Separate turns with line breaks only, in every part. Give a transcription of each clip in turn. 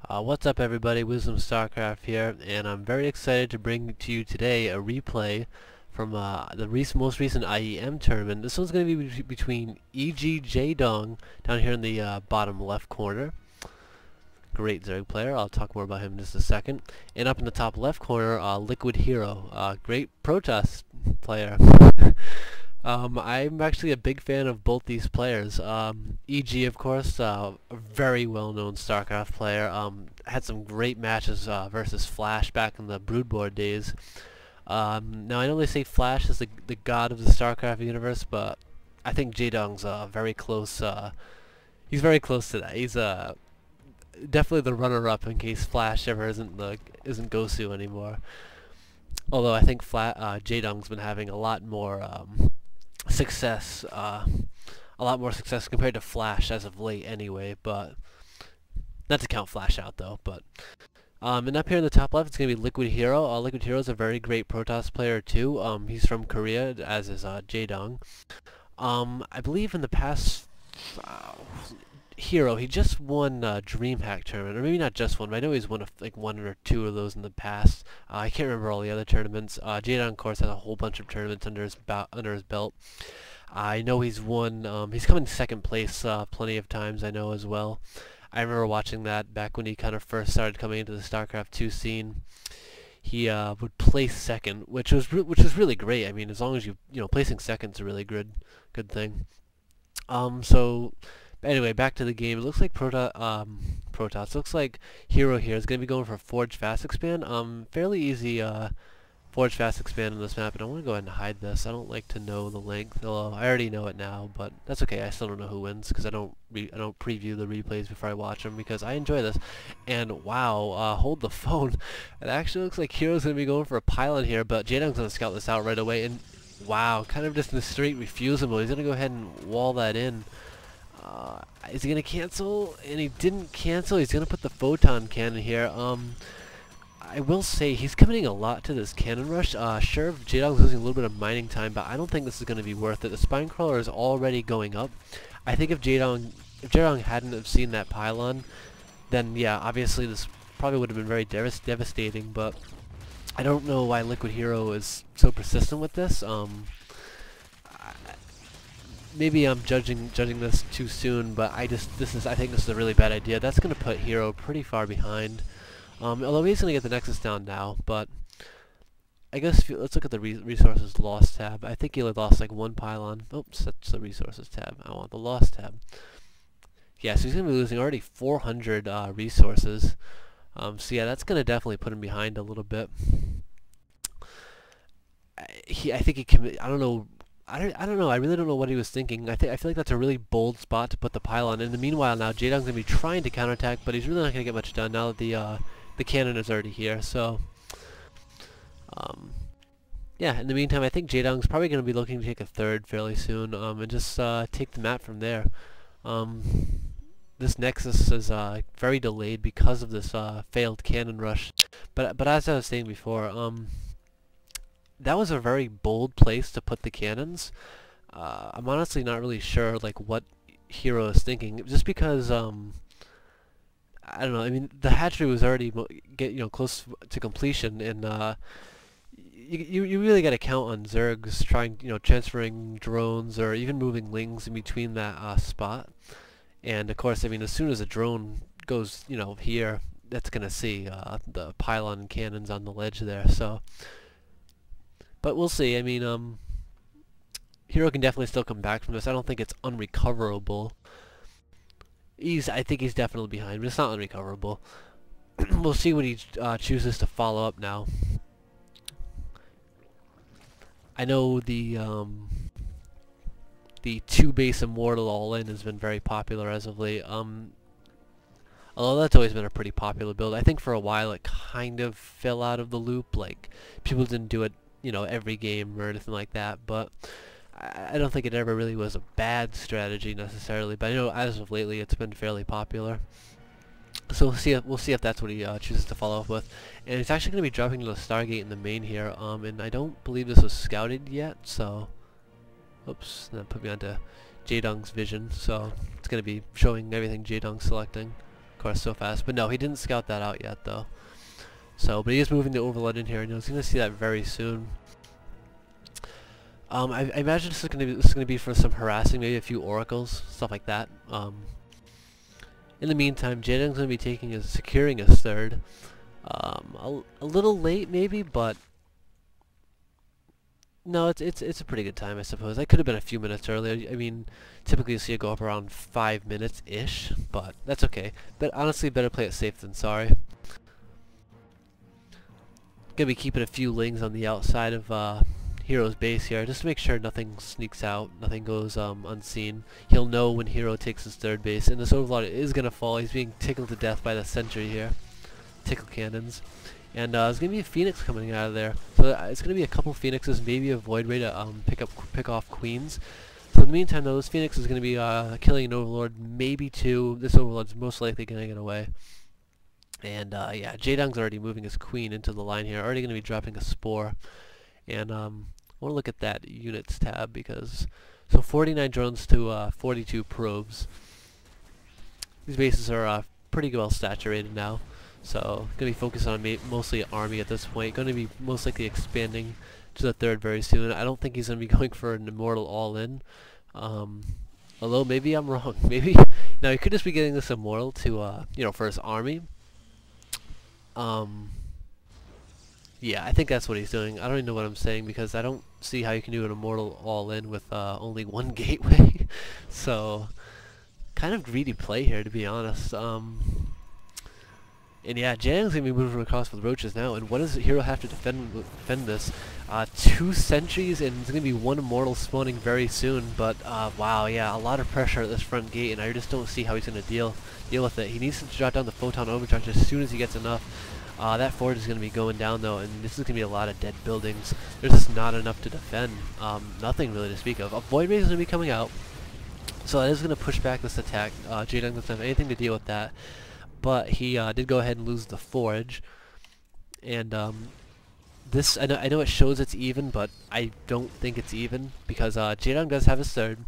What's up everybody, Wisdom StarCraft here, and I'm very excited to bring to you today a replay from the most recent IEM tournament. This one's going to be between E.G. Jaedong down here in the bottom left corner. Great Zerg player, I'll talk more about him in just a second. And up in the top left corner, Liquid HerO, great Protoss player. I'm actually a big fan of both these players. EG, of course, a very well-known StarCraft player. Had some great matches versus Flash back in the Broodboard days. Now, I know they say Flash is the god of the StarCraft universe, but I think Jaedong's very close. He's very close to that. He's definitely the runner-up in case Flash ever isn't Gosu anymore. Although I think Jaedong's been having a lot more success, compared to Flash as of late anyway, but not to count Flash out though. But and up here in the top left, it's gonna be Liquid HerO. Liquid HerO is a very great Protoss player too. He's from Korea, as is Jaedong. I believe in the past, HerO, he just won DreamHack tournament, or maybe not just one, but I know he's won like one or two of those in the past. I can't remember all the other tournaments. Jaedong, of course, has a whole bunch of tournaments under his belt. I know he's won. He's come in second place plenty of times, I know, as well. I remember watching that back when he kind of first started coming into the StarCraft 2 scene. He would place second, which was really great. I mean, as long as placing second's a really good thing. Anyway, back to the game. It looks like Protoss. Looks like HerO here is going to be going for Forge Fast Expand. Fairly easy Forge Fast Expand on this map, and I want to go ahead and hide this. I don't like to know the length, although I already know it now, but that's okay. I still don't know who wins because I don't preview the replays before I watch them because I enjoy this. And wow, hold the phone. It actually looks like HerO's going to be going for a pylon here, but Jaedong's going to scout this out right away. And wow, kind of just in the straight refusal. He's going to go ahead and wall that in. Is he going to cancel? And he didn't cancel. He's going to put the photon cannon here. I will say he's committing a lot to this cannon rush. Sure, Jaedong's losing a little bit of mining time, but I don't think this is going to be worth it. The spine crawler is already going up. I think if Jaedong hadn't have seen that pylon, then yeah, obviously this probably would have been very devastating. But I don't know why Liquid HerO is so persistent with this. Maybe I'm judging this too soon, but I think this is a really bad idea. That's going to put HerO pretty far behind. Although he's going to get the Nexus down now, but I guess let's look at the resources lost tab. I think he only lost like one pylon. Oops, that's the resources tab. I want the lost tab. Yeah, so he's going to be losing already 400 resources. So yeah, that's going to definitely put him behind a little bit. I think he committed. I don't know. I don't know. I really don't know what he was thinking. I feel like that's a really bold spot to put the pylon. In the meanwhile, now Jaedong's gonna be trying to counterattack, but he's really not gonna get much done now that the cannon is already here. So, yeah. In the meantime, I think Jaedong's probably gonna be looking to take a third fairly soon, and just take the map from there. This Nexus is very delayed because of this failed cannon rush. But as I was saying before, that was a very bold place to put the cannons. I'm honestly not really sure like what HerO is thinking, just because I don't know. I mean, the hatchery was already close to completion, and you really got to count on Zergs trying transferring drones or even moving lings in between that spot. And of course, I mean, as soon as a drone goes here, that's gonna see the pylon and cannons on the ledge there. So. But we'll see. I mean, HerO can definitely still come back from this. I don't think it's unrecoverable. I think he's definitely behind, but it's not unrecoverable. We'll see what he chooses to follow up now. I know the 2-base Immortal all-in has been very popular as of late. Although that's always been a pretty popular build. I think for a while it kind of fell out of the loop. Like, people didn't do it every game or anything like that, but I don't think it ever really was a bad strategy necessarily. But I know as of lately it's been fairly popular. So we'll see if that's what he chooses to follow up with. And it's actually going to be dropping to the Stargate in the main here. And I don't believe this was scouted yet, so oops, that put me onto Jaedong's vision. So it's going to be showing everything Jaedong's selecting. Of course, so fast. But no, he didn't scout that out yet, though. So, but he is moving the Overlord in here, and he's going to see that very soon. I imagine this is going to be for some harassing, maybe a few oracles, stuff like that. In the meantime, Jaedong's going to be securing his third. A little late, maybe, but no, it's a pretty good time, I suppose. I could have been a few minutes earlier. I mean, typically you see it go up around 5 minutes-ish, but that's okay. But honestly, better play it safe than sorry. Gonna be keeping a few lings on the outside of HerO's base here, just to make sure nothing sneaks out, nothing goes unseen. He'll know when HerO takes his third base, and this Overlord is gonna fall. He's being tickled to death by the sentry here, tickle cannons. And there's going to be a Phoenix coming out of there. So it's going to be a couple Phoenixes, maybe a Void Ray to pick off Queens. So in the meantime, though, this Phoenix is going to be killing an Overlord, maybe two. This Overlord's most likely going to get away. And yeah, Jaedong's already moving his Queen into the line here, already going to be dropping a Spore. And I want to look at that units tab because, so 49 drones to 42 probes. These bases are pretty well saturated now. So, going to be focused on mostly army at this point. Going to be most likely expanding to the third very soon. I don't think he's going to be going for an Immortal all-in. Although, maybe I'm wrong. Maybe, now he could just be getting this Immortal to, you know, for his army. Yeah, I think that's what he's doing. I don't even know what I'm saying because I don't see how you can do an Immortal all-in with only one gateway. So, kind of greedy play here, to be honest. And yeah, Jaedong's going to be moving across with roaches now, and what does HerO have to defend this? 2 sentries, and it's going to be 1 Immortal spawning very soon, but wow, yeah, a lot of pressure at this front gate, and I just don't see how he's going to deal with it. He needs to drop down the Photon Overcharge as soon as he gets enough. That forge is going to be going down, though, and this is going to be a lot of dead buildings. There's just not enough to defend. Nothing really to speak of. A Void Ray is going to be coming out, so that is going to push back this attack. Jaedong doesn't have anything to deal with that. But he did go ahead and lose the forge, and this I know it shows it's even, but I don't think it's even because Jaedong does have his third,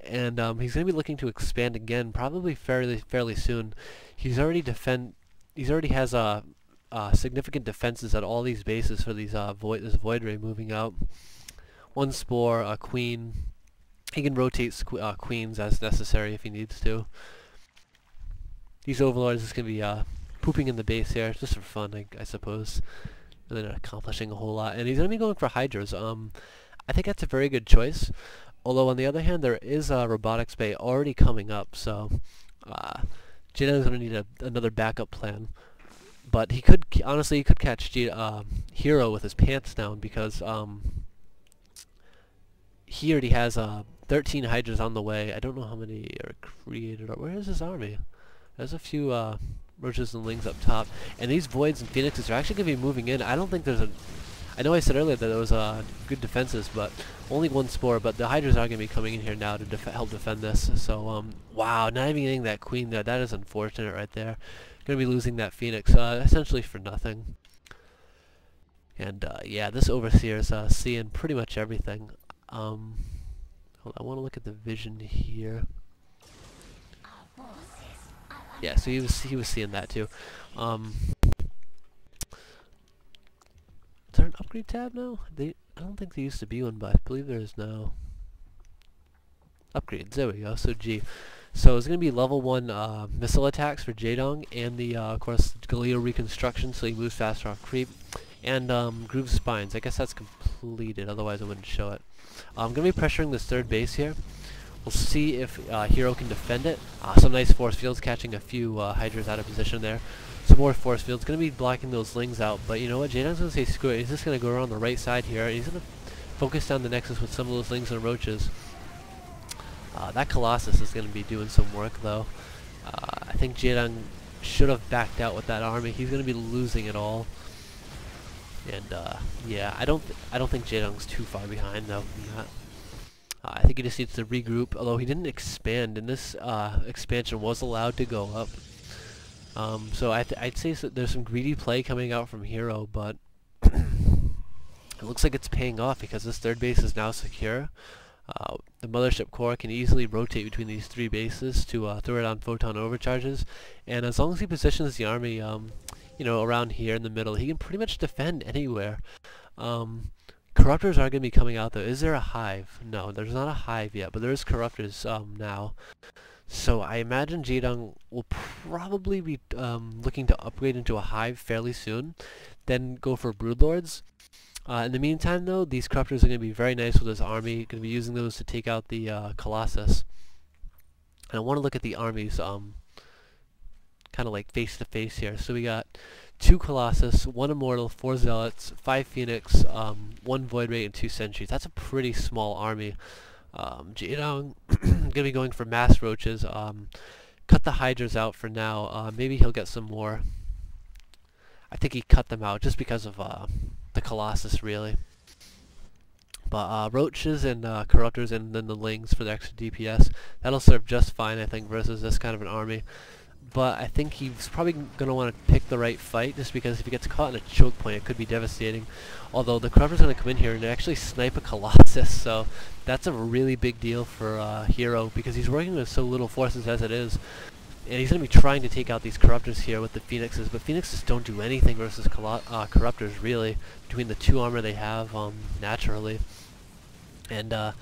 and he's going to be looking to expand again, probably fairly soon. He already has significant defenses at all these bases for these this Void Ray moving out. 1 Spore, a Queen. He can rotate Queens as necessary if he needs to. These Overlords is going to be pooping in the base here, just for fun, I suppose. Really not accomplishing a whole lot. And he's going to be going for Hydras. I think that's a very good choice. Although, on the other hand, there is a Robotics Bay already coming up, so Jaedong's going to need another backup plan. But he could, honestly, catch HerO with his pants down because he already has 13 Hydras on the way. I don't know how many are created. Where is his army? There's a few roaches and lings up top, and these voids and phoenixes are actually going to be moving in. I don't think there's I know I said earlier that there was good defenses, but only 1 Spore. But the Hydras are going to be coming in here now to help defend this. So wow, not even getting that Queen there. That is unfortunate right there. Going to be losing that Phoenix essentially for nothing. And yeah, this Overseer is seeing pretty much everything. Hold on, I want to look at the vision here. Yeah, so he was seeing that too. Is there an upgrade tab now? I don't think there used to be one, but I believe there is now. Upgrades, there we go. So G. So it's going to be level 1 missile attacks for Jaedong, and the of course Galileo reconstruction, so he moves faster off creep, and Groove Spines. I guess that's completed, otherwise I wouldn't show it. I'm going to be pressuring this third base here. We'll see if HerO can defend it. Some nice force fields, catching a few Hydras out of position there. Some more force fields, going to be blocking those lings out. But you know what, Jaedong's going to say screw it. He's just going to go around the right side here. And he's going to focus down the Nexus with some of those lings and roaches. That Colossus is going to be doing some work though. I think Jaedong should have backed out with that army. He's going to be losing it all. And yeah, I don't think Jaedong's too far behind though from that. I think he just needs to regroup, although he didn't expand, and this expansion was allowed to go up. So I'd say there's some greedy play coming out from HerO, but it looks like it's paying off because this third base is now secure. The Mothership Core can easily rotate between these three bases to throw it on photon overcharges, and as long as he positions the army, you know, around here in the middle, he can pretty much defend anywhere. Corruptors are going to be coming out though. Is there a hive? No, there's not a hive yet, but there is corruptors now. So I imagine Jaedong will probably be looking to upgrade into a hive fairly soon, then go for broodlords. In the meantime though, these corruptors are going to be very nice with his army, going to be using those to take out the Colossus. And I want to look at the armies kind of like face to face here. So we got 2 Colossus, 1 Immortal, 4 Zealots, 5 Phoenix, 1 Void Ray, and 2 Sentries. That's a pretty small army. Jaedong gonna be going for mass roaches. Cut the Hydras out for now. Maybe he'll get some more. I think he cut them out just because of the Colossus, really. But roaches and corruptors and then the lings for the extra DPS, that'll serve just fine, I think, versus this kind of an army. But I think he's probably going to want to pick the right fight, just because if he gets caught in a choke point, it could be devastating. Although the corruptor's going to come in here and actually snipe a Colossus, so that's a really big deal for HerO, because he's working with so little forces as it is. And he's going to be trying to take out these corruptors here with the Phoenixes, but Phoenixes don't do anything versus corruptors, really, between the 2 armor they have naturally. And I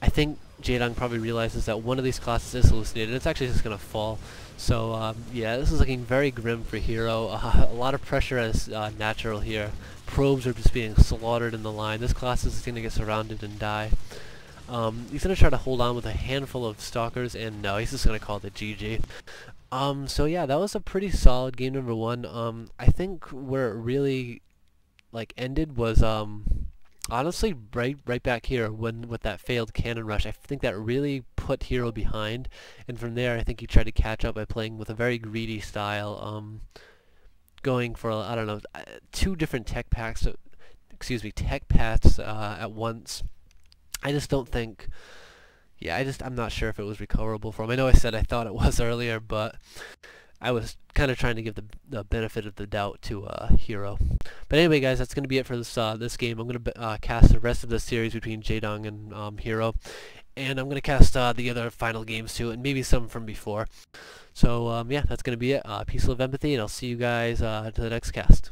think Jaedong probably realizes that one of these classes is hallucinated, and it's actually just going to fall. So yeah, this is looking very grim for HerO. A lot of pressure as natural here. Probes are just being slaughtered in the line. This class is going to get surrounded and die. He's going to try to hold on with a handful of stalkers, and no, he's just going to call it GG. So yeah, that was a pretty solid game number 1. I think where it really ended was honestly right back here with that failed cannon rush. I think that really put HerO behind, and from there I think he tried to catch up by playing with a very greedy style, going for, I don't know, 2 different tech paths at once. I just don't think, yeah, I'm not sure if it was recoverable for him. I know I said I thought it was earlier, but I was kind of trying to give the benefit of the doubt to HerO. But anyway, guys, that's going to be it for this game. I'm going to cast the rest of the series between Jaedong and HerO, and I'm going to cast the other final games too, and maybe some from before. So yeah, that's going to be it. Peace, love, empathy, and I'll see you guys to the next cast.